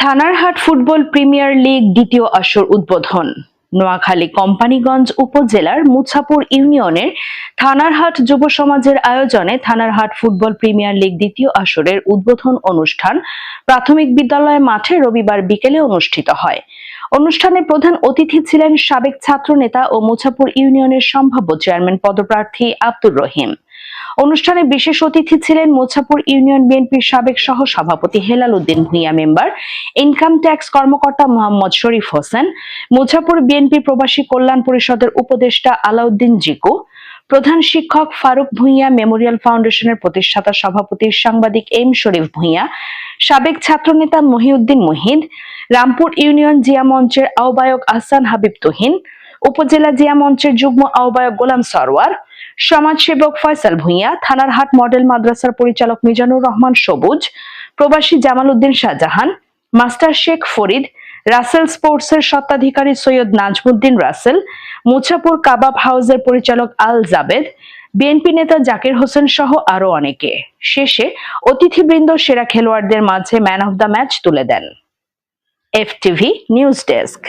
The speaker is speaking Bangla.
থানারহাট ফুটবল প্রিমিয়ার লিগ দ্বিতীয় আসর উদ্বোধন। নোয়াখালী কোম্পানীগঞ্জ উপজেলার মুছাপুর ইউনিয়নের থানারহাট যুব সমাজের আয়োজনে থানারহাট ফুটবল প্রিমিয়ার লিগ দ্বিতীয় আসরের উদ্বোধন অনুষ্ঠান প্রাথমিক বিদ্যালয় মাঠে রবিবার বিকেলে অনুষ্ঠিত হয়। অনুষ্ঠানে প্রধান অতিথি ছিলেন সাবেক ছাত্রনেতা ও মুছাপুর ইউনিয়নের সম্ভাব্য চেয়ারম্যান পদপ্রার্থী আব্দুর রহিম। অনুষ্ঠানে বিশেষ অতিথি ছিলেন মুছাপুর ইউনিয়ন বিএনপির সাবেক সহ সভাপতি Helal Uddin Bhuiyan member, income tax কর্মকর্তা মোহাম্মদ শরীফ হোসেন, মুছাপুর বিএনপি প্রবাসী কল্যাণ পরিষদের উপদেষ্টা আলাউদ্দিন জিকু, প্রধান শিক্ষক ফারুক ভূঁইয়া, মেমোরিয়াল ফাউন্ডেশনের প্রতিষ্ঠাতা সভাপতি সাংবাদিক এম শরীফ ভূঁইয়া, সাবেক ছাত্রনেতা মহিউদ্দিন মুহিদ, রামপুর ইউনিয়ন জিয়া মঞ্চের আহ্বায়ক আহসান হাবিব তুহিন, উপজেলা জিয়া মঞ্চের যুগ্ম আহ্বায়ক গোলাম সরওয়ার, সমাজসেবক ফয়সাল ভূঁইয়া, থানারহাট মডেল মাদ্রাসার পরিচালক মিজানুর রহমান সবুজ, প্রবাসী জামাল উদ্দিন শাহজাহান, মাস্টার শেখ ফরিদ, রাসেল স্পোর্টসের স্বত্বাধিকারী সৈয়দ নাজমুদ্দিন রাসেল, মুছাপুর কাবাব হাউসের পরিচালক আল জাবেদ, বিএনপি নেতা জাকির হোসেন সহ আরো অনেকে। শেষে অতিথিবৃন্দ সেরা খেলোয়াড়দের মাঝে ম্যান অফ দ্য ম্যাচ তুলে দেন। FTV news desk.